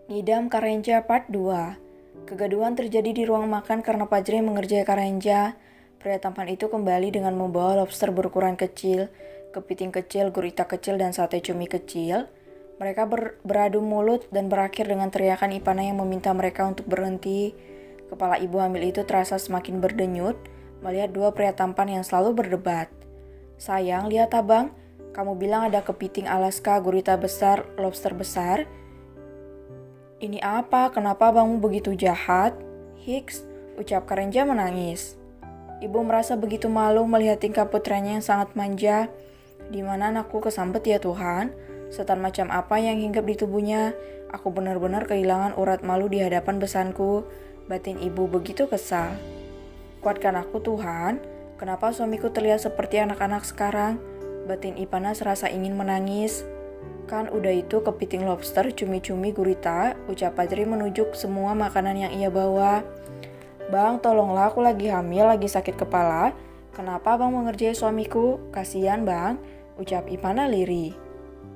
Ngidam Karenja Part 2. Kegaduhan terjadi di ruang makan karena Pajri mengerjai Karenja. Pria tampan itu kembali dengan membawa lobster berukuran kecil, kepiting kecil, gurita kecil, dan sate cumi kecil. Mereka beradu mulut dan berakhir dengan teriakan Ipana yang meminta mereka untuk berhenti. Kepala ibu hamil itu terasa semakin berdenyut melihat dua pria tampan yang selalu berdebat. "Sayang, lihat abang, kamu bilang ada kepiting Alaska, gurita besar, lobster besar. Ini apa? Kenapa abangmu begitu jahat?" "Hiks," ucap Karenja menangis. Ibu merasa begitu malu melihat tingkah putranya yang sangat manja. "Di mana anakku kesambet ya Tuhan? Setan macam apa yang hinggap di tubuhnya? Aku benar-benar kehilangan urat malu di hadapan besanku," batin ibu begitu kesal. "Kuatkan aku Tuhan, kenapa suamiku terlihat seperti anak-anak sekarang?" batin Ipana serasa ingin menangis. "Kan udah itu kepiting lobster, cumi-cumi, gurita," ucap Pajri menunjuk semua makanan yang ia bawa. "Bang, tolonglah, aku lagi hamil, lagi sakit kepala. Kenapa bang mengerjai suamiku? Kasihan bang," ucap Ipana lirih.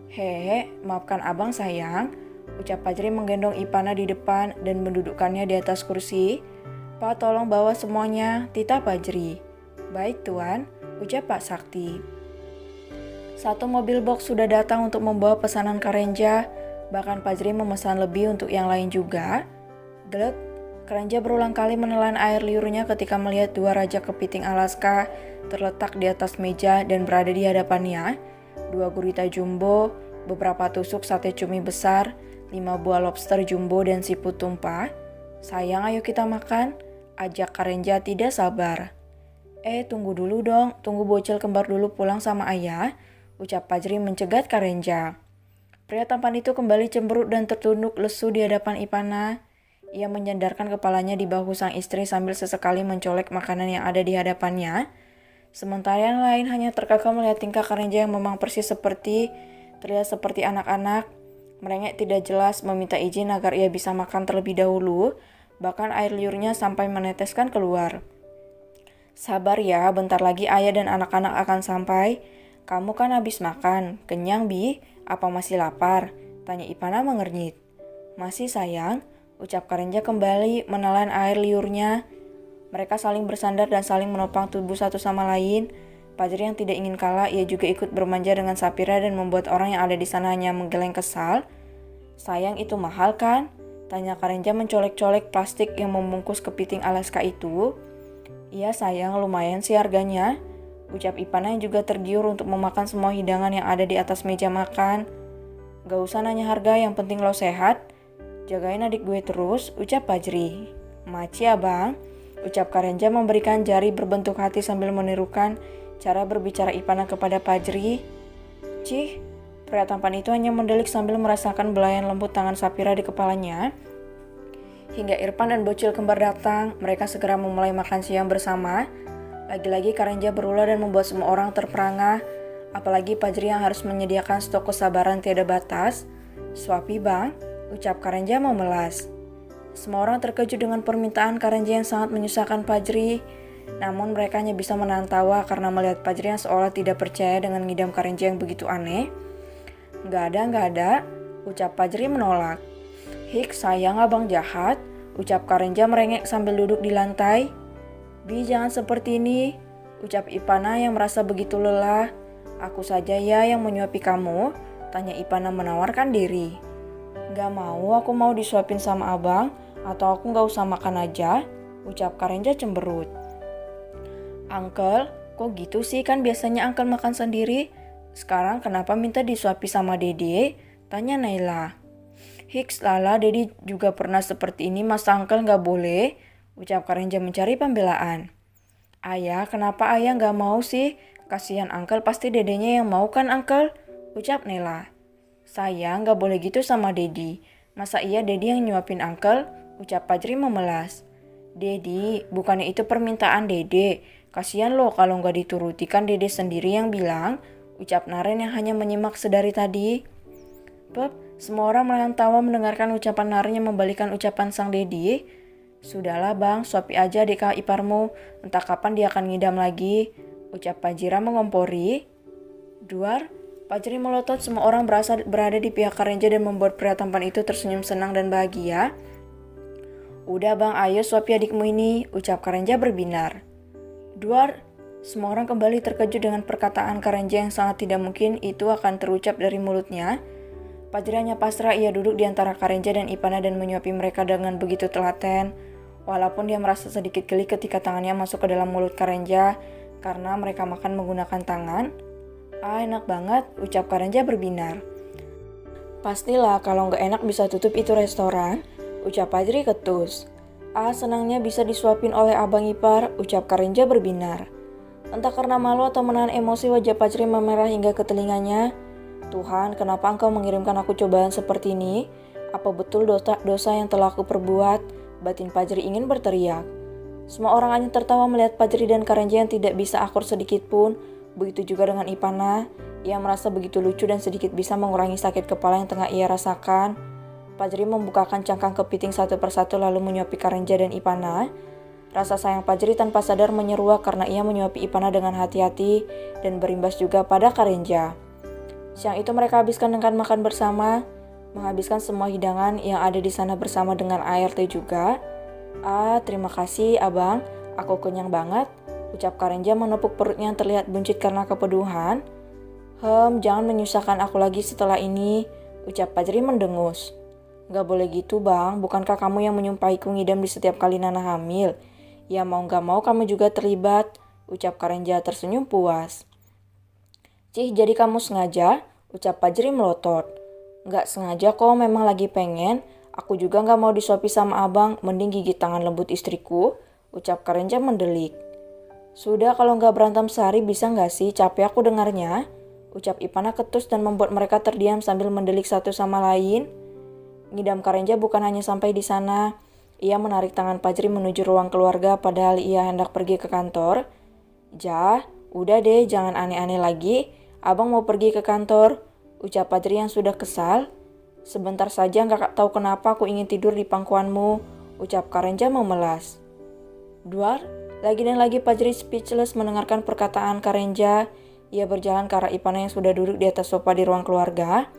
"Hehe, maafkan abang sayang," ucap Pajri menggendong Ipana di depan dan mendudukkannya di atas kursi. "Pak, tolong bawa semuanya," titah Pajri. "Baik tuan," ucap Pak Sakti. Satu mobil box sudah datang untuk membawa pesanan Karenja, bahkan Pajri memesan lebih untuk yang lain juga. Glek, Karenja berulang kali menelan air liurnya ketika melihat dua raja kepiting Alaska terletak di atas meja dan berada di hadapannya. Dua gurita jumbo, beberapa tusuk sate cumi besar, 5 buah lobster jumbo dan siput tumpah. "Sayang, ayo kita makan," ajak Karenja tidak sabar. Tunggu dulu dong, tunggu bocil kembar dulu pulang sama ayah," ucap Pajri mencegat Karenja. Pria tampan itu kembali cemberut dan tertunduk lesu di hadapan Ipana. Ia menyandarkan kepalanya di bahu sang istri sambil sesekali mencolek makanan yang ada di hadapannya. Sementara yang lain hanya terkagum melihat tingkah Karenja yang memang persis terlihat seperti anak-anak. Merengek tidak jelas meminta izin agar ia bisa makan terlebih dahulu, bahkan air liurnya sampai meneteskan keluar. "Sabar ya, bentar lagi ayah dan anak-anak akan sampai. Kamu kan habis makan, kenyang Bi? Apa masih lapar?" tanya Ipana mengernyit. "Masih sayang," ucap Karenja kembali menelan air liurnya. Mereka saling bersandar dan saling menopang tubuh satu sama lain. Pajri yang tidak ingin kalah, ia juga ikut bermanja dengan Sapira dan membuat orang yang ada di sana hanya menggeleng kesal. "Sayang, itu mahal kan?" tanya Karenja mencolek-colek plastik yang membungkus kepiting Alaska itu. "Iya sayang, lumayan sih harganya," ucap Ipana yang juga tergiur untuk memakan semua hidangan yang ada di atas meja makan. "Gak usah nanya harga, yang penting lo sehat. Jagain adik gue terus," ucap Pajri. "Maci abang," ucap Karenja memberikan jari berbentuk hati sambil menirukan cara berbicara Ipana kepada Pajri. "Cih," pria tampan itu hanya mendelik sambil merasakan belayan lembut tangan Sapira di kepalanya. Hingga Irfan dan bocil kembar datang, mereka segera memulai makan siang bersama. Lagi-lagi Karenja berulah dan membuat semua orang terperangah, apalagi Pajri yang harus menyediakan stok kesabaran tiada batas. "Suapi bang," ucap Karenja memelas. Semua orang terkejut dengan permintaan Karenja yang sangat menyusahkan Pajri. Namun mereka hanya bisa menahan tawa karena melihat Pajri yang seolah tidak percaya dengan ngidam Karenja yang begitu aneh. Nggak ada," ucap Pajri menolak. "Hik, sayang abang jahat," ucap Karenja merengek sambil duduk di lantai. "Bi, jangan seperti ini," ucap Ipana yang merasa begitu lelah. "Aku saja ya yang menyuapi kamu," tanya Ipana menawarkan diri. "Gak mau, aku mau disuapin sama abang, atau aku gak usah makan aja," ucap Karenja cemberut. "Uncle, kok gitu sih, kan biasanya Uncle makan sendiri. Sekarang kenapa minta disuapi sama Dede?" tanya Naila. "Hiks, lala, Dedi juga pernah seperti ini, masa Uncle gak boleh?" ucap Karenja mencari pembelaan. "Ayah, kenapa ayah gak mau sih? Kasihan Uncle, pasti dedenya yang mau kan Uncle?" ucap Nela. "Sayang, gak boleh gitu sama Dedi. Masa iya Dedi yang nyuapin Uncle?" ucap Pajri memelas. "Dedi, bukannya itu permintaan Dede. Kasihan loh kalau gak dituruti, kan Dede sendiri yang bilang," ucap Naren yang hanya menyimak sedari tadi. Semua orang menahan tawa mendengarkan ucapan Naren yang membalikan ucapan sang Dedi. "Sudahlah bang, suapi aja adik iparmu, entah kapan dia akan ngidam lagi," ucap Pajira mengompori. "Duar," Pajri melotot, semua orang berada di pihak Karenja dan membuat pria tampan itu tersenyum senang dan bahagia. Udah bang, ayo suapi adikmu ini, ucap Karenja berbinar. Duar, semua orang kembali terkejut dengan perkataan Karenja yang sangat tidak mungkin itu akan terucap dari mulutnya. Pajri hanya pasrah, ia duduk di antara Karenja dan Ipana dan menyuapi mereka dengan begitu telaten. Walaupun dia merasa sedikit geli ketika tangannya masuk ke dalam mulut Karenja karena mereka makan menggunakan tangan. Enak banget, ucap Karenja berbinar. Pastilah kalau nggak enak bisa tutup itu restoran, ucap Pajri ketus. Senangnya bisa disuapin oleh abang ipar, ucap Karenja berbinar. Entah karena malu atau menahan emosi, wajah Pajri memerah hingga ke telinganya. Tuhan, kenapa engkau mengirimkan aku cobaan seperti ini? Apa betul dosa yang telah aku perbuat? Batin Pajri ingin berteriak. Semua orang hanya tertawa melihat Pajri dan Karenja yang tidak bisa akur sedikit pun. Begitu juga dengan Ipana, ia merasa begitu lucu dan sedikit bisa mengurangi sakit kepala yang tengah ia rasakan. Pajri membukakan cangkang kepiting satu persatu lalu menyuapi Karenja dan Ipana. Rasa sayang Pajri tanpa sadar menyeruak karena ia menyuapi Ipana dengan hati-hati dan berimbas juga pada Karenja. Siang itu mereka habiskan dengan makan bersama, menghabiskan semua hidangan yang ada di sana bersama dengan ART juga. Terima kasih abang, aku kenyang banget, ucap Karenja menepuk perutnya yang terlihat buncit karena kepeduhan. Jangan menyusahkan aku lagi setelah ini, ucap Pajri mendengus. Gak boleh gitu bang, bukankah kamu yang menyumpahiku ngidam di setiap kali Nana hamil? Ya mau gak mau kamu juga terlibat, ucap Karenja tersenyum puas. Cih, jadi kamu sengaja? Ucap Pajri melotot. Gak sengaja kok, memang lagi pengen. Aku juga gak mau disuapi sama abang, mending gigit tangan lembut istriku, ucap Karenja mendelik. Sudah, kalau gak berantem sehari bisa gak sih? Capek aku dengarnya, ucap Ipana ketus dan membuat mereka terdiam sambil mendelik satu sama lain. Ngidam Karenja bukan hanya sampai di sana. Ia menarik tangan Pajri menuju ruang keluarga padahal ia hendak pergi ke kantor. Jah, udah deh, jangan aneh-aneh lagi. Abang mau pergi ke kantor, ucap Pajri yang sudah kesal. Sebentar saja, gak tahu kenapa aku ingin tidur di pangkuanmu, ucap Karenja memelas. Duar, lagi dan lagi Pajri speechless mendengarkan perkataan Karenja. Ia berjalan ke arah Ipana yang sudah duduk di atas sofa di ruang keluarga.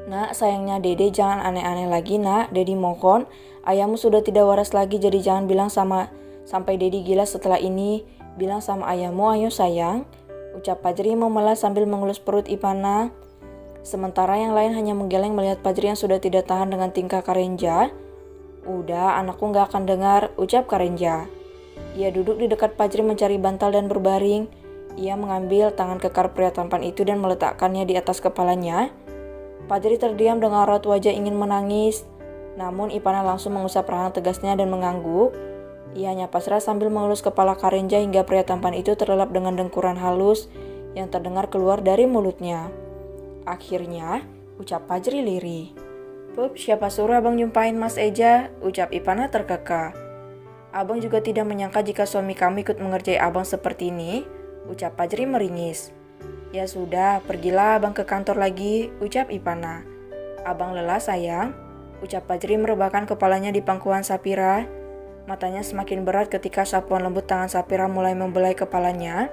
Nak, sayangnya Dede jangan aneh-aneh lagi nak, Dedi mohon. Ayahmu sudah tidak waras lagi, jadi jangan bilang sampai Dedi gila setelah ini. Bilang sama ayahmu, ayo sayang, ucap Pajri memelas sambil mengelus perut Ipana. Sementara yang lain hanya menggeleng melihat Pajri yang sudah tidak tahan dengan tingkah Karenja. Udah, anakku gak akan dengar, ucap Karenja. Ia duduk di dekat Pajri mencari bantal dan berbaring. Ia mengambil tangan kekar pria tampan itu dan meletakkannya di atas kepalanya. Pajri terdiam dengan raut wajah ingin menangis. Namun Ipana langsung mengusap rahang tegasnya dan mengangguk. Ia hanya pasrah sambil mengelus kepala Karenja hingga pria tampan itu terlelap dengan dengkuran halus yang terdengar keluar dari mulutnya. Akhirnya, ucap Pajri lirih. Pup, siapa suruh abang nyumpain Mas Eja? Ucap Ipana terkekeh. Abang juga tidak menyangka jika suami kami ikut mengerjai abang seperti ini, ucap Pajri meringis. Ya sudah, pergilah abang ke kantor lagi, ucap Ipana. Abang lelah sayang, ucap Pajri merebahkan kepalanya di pangkuan Sapira. Matanya semakin berat ketika sapuan lembut tangan Sapira mulai membelai kepalanya.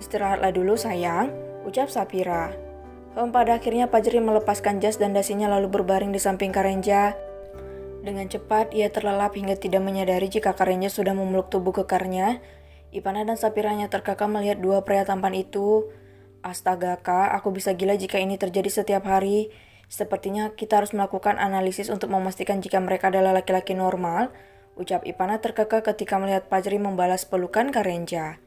Istirahatlah dulu sayang, ucap Sapira. Pada akhirnya Pajri melepaskan jas dan dasinya lalu berbaring di samping Karenja. Dengan cepat ia terlelap hingga tidak menyadari jika Karenja sudah memeluk tubuh kekarnya. Ipana dan Sapira hanya terkekeh melihat dua pria tampan itu. Astaga kak, aku bisa gila jika ini terjadi setiap hari. Sepertinya kita harus melakukan analisis untuk memastikan jika mereka adalah laki-laki normal, ucap Ipana terkekeh ketika melihat Pajri membalas pelukan Karenja.